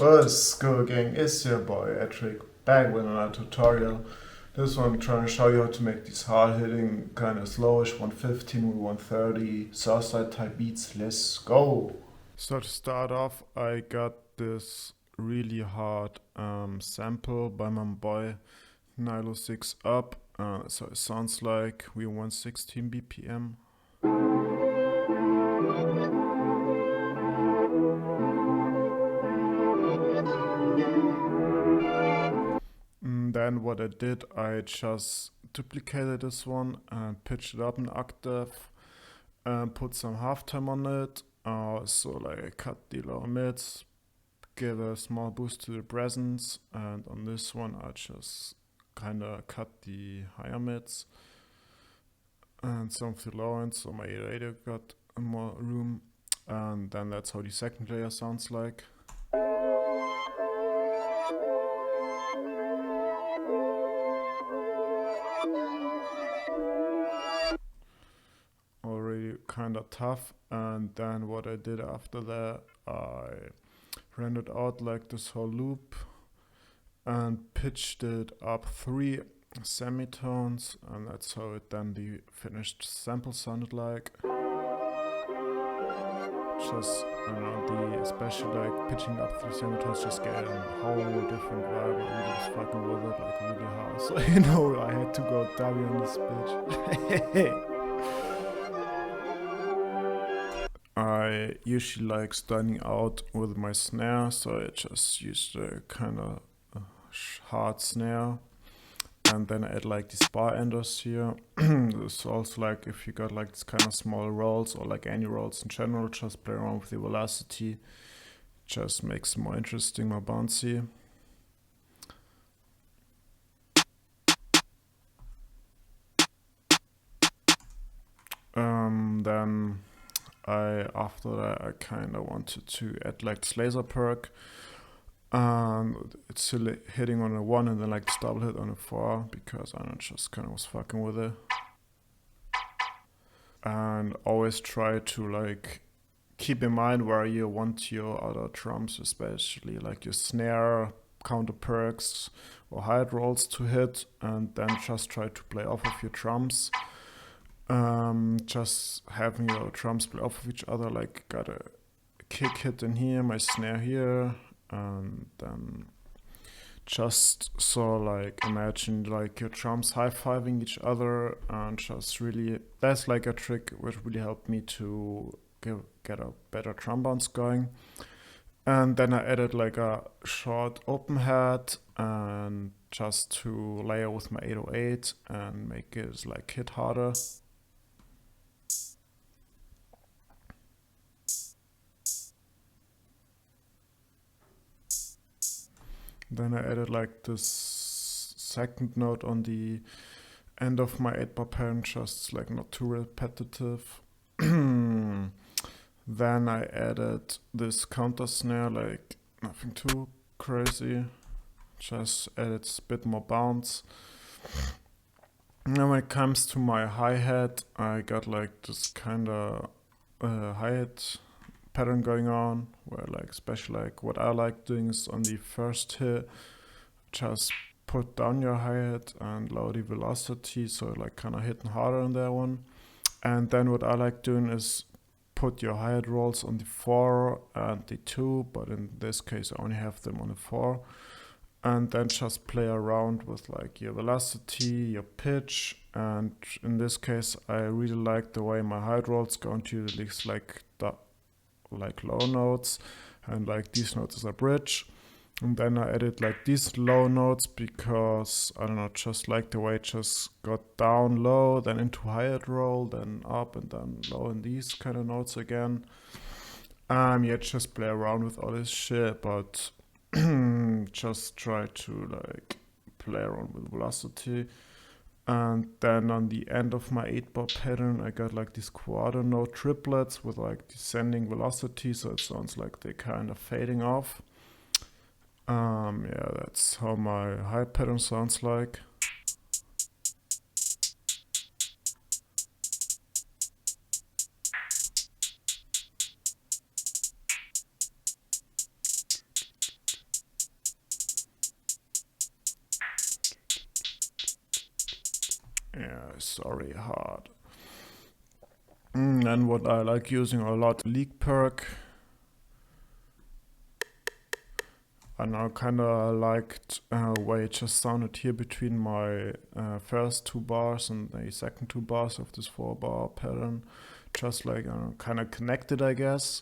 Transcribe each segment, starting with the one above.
What's good, gang? It's your boy Edric back with another tutorial. This one trying to show you how to make these hard hitting kind of slowish 115 with 130 Southside type beats. Let's go! So to start off, I got this really hard sample by my boy Nilo 6 up. So it sounds like we 116 BPM. Then what I did, I just duplicated this one and pitched it up an octave and put some halftime on it. So like I cut the lower mids, give a small boost to the presence, and on this one I just kinda cut the higher mids and some of the low ends, so my 808 got more room, and then that's how the second layer sounds like. Already kinda tough, and then what I did after that, I rendered out like this whole loop and pitched it up 3 semitones, and that's how it then the finished sample sounded like. Just, I don't know, especially like pitching up 3 semitones just get a whole different vibe. I really was fucking with it like really hard, so I had to go W on this bitch. I usually like starting out with my snare, so I just used a kind of hard snare, and then I add like these bar enders here. It's also like if you got like this kind of small rolls or like any rolls in general, just play around with the velocity, just makes it more interesting, more bouncy. Then after that I kind of wanted to add like this laser perk, and it's still hitting on a 1 and then like this double hit on a 4 because I don't know, just kind of was fucking with it. And always try to like keep in mind where you want your other drums, especially like your snare, counter perks or hi-hat rolls to hit, and then just try to play off of your drums. Just having your drums play off of each other, like got a kick hit in here, my snare here, and then just so like imagine like your drums high-fiving each other, and just really, that's like a trick which really helped me to get a better drum bounce going. And then I added like a short open hat and just to layer with my 808 and make it like hit harder. Then I added like this second note on the end of my 8-bar pattern, just like not too repetitive. Then I added this counter snare, like nothing too crazy, just added a bit more bounce. Now when it comes to my hi-hat, I got like this kind of hi-hat pattern going on, where like especially like what I like doing is on the first hit just put down your hi-hat and lower the velocity, so like kind of hitting harder on that one. And then what I like doing is put your hi-hat rolls on the 4 and the 2, but in this case I only have them on the 4, and then just play around with like your velocity, your pitch, and in this case I really like the way my hi-hat rolls go into these like low notes, and like these notes as a bridge. And then I added like these low notes because I don't know, just like the way it just got down low, then into hi-hat roll, then up and then low in these kind of notes again. Yeah, just play around with all this shit, but just try to like play around with velocity. And then on the end of my 8-bar pattern, I got like these quarter note triplets with like descending velocity, so it sounds like they're kind of fading off. Yeah, that's how my high pattern sounds like. Yeah, sorry, hard. And what I like using a lot, leak perk. And I kind of liked where it just sounded here between my first two bars and the second two bars of this 4-bar pattern. Just like kind of connected, I guess.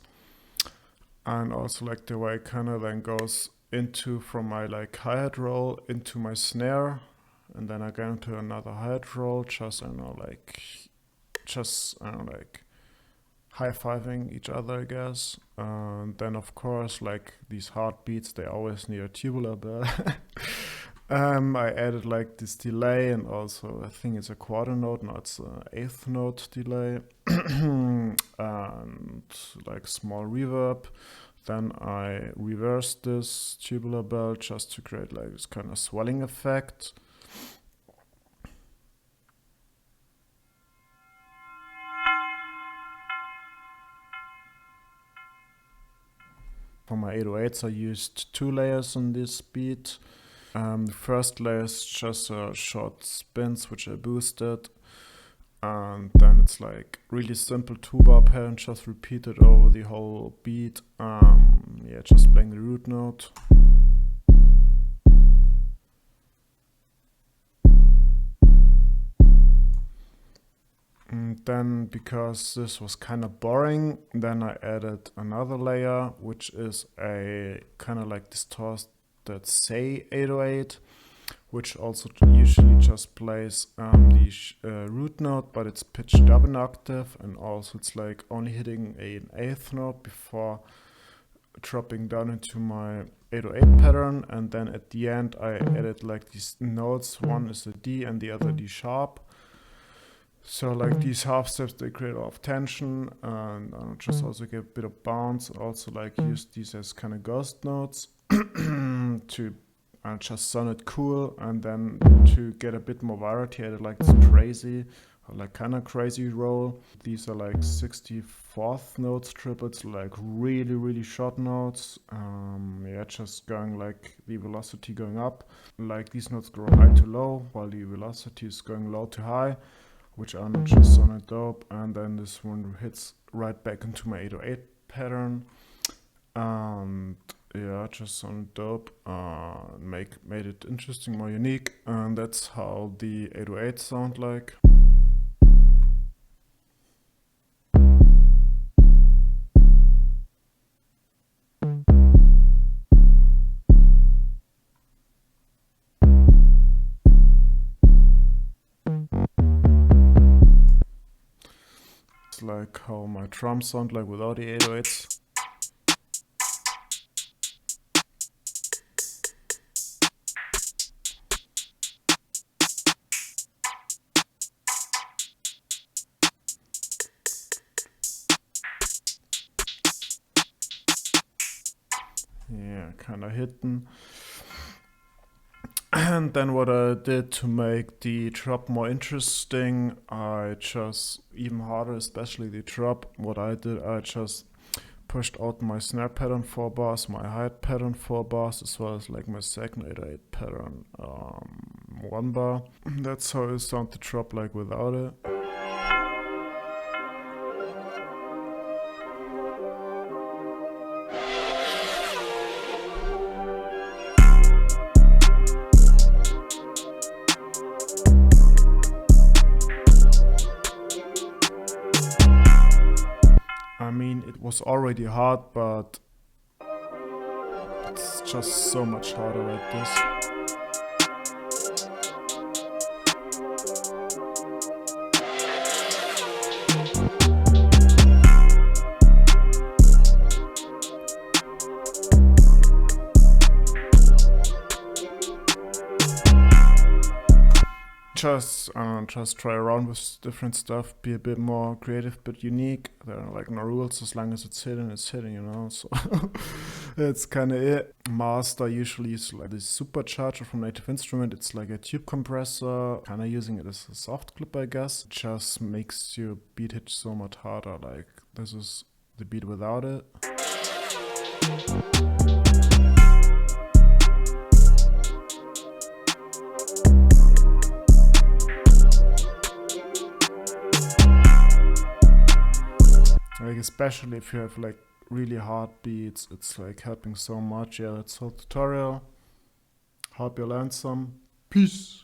And also like the way it kind of then goes into from my like hi-hat roll into my snare. And then again to another hi-hat roll. Just, I don't know, like, high-fiving each other, I guess. And then, of course, like these hard beats, they always need a tubular bell. I added like this delay and also I think it's a quarter note, no, it's an eighth note delay. And like small reverb. Then I reversed this tubular bell just to create like this kind of swelling effect. For my 808s, I used 2 layers on this beat. The first layer is just short spins, which I boosted. And then it's like really simple 2-bar pattern, just repeated over the whole beat. Just playing the root note. And then, because this was kind of boring, then I added another layer, which is a kind of like distorted say 808, which also usually just plays the root note, but it's pitched up an octave, and also it's like only hitting an eighth note before dropping down into my 808 pattern. And then at the end I added like these notes, one is a D and the other D sharp. So like these half steps, they create a lot of tension and just also get a bit of bounce. Also like use these as kind of ghost notes to just sound it cool. And then to get a bit more variety, I added like this crazy, or like kind of crazy roll. These are like 64th notes triplets, like really, really short notes. Just going like the velocity going up. Like these notes go high to low, while the velocity is going low to high, which are not just sounded dope. And then this one hits right back into my 808 pattern. And just sounded dope. Made it interesting, more unique. And that's how the 808 sound like. Like how my drums sound like without the 808s. Yeah, kind of hidden. And then what I did to make the drop more interesting, I just, even harder, especially the drop, what I did, I just pushed out my snare pattern 4 bars, my hi-hat pattern 4 bars, as well as like my second 808 pattern 1 bar. That's how it sounds to drop like without it. I mean, it was already hard, but it's just so much harder like this. Just try around with different stuff, be a bit more creative, bit unique. There are like no rules, as long as it's hidden, you know. So that's kind of it. Master usually is like this supercharger from Native Instrument. It's like a tube compressor, kind of using it as a soft clip, I guess. It just makes your beat hit so much harder. Like this is the beat without it. Like especially if you have like really hard beats, it's like helping so much. Yeah, that's whole tutorial. Hope you learned some. Peace.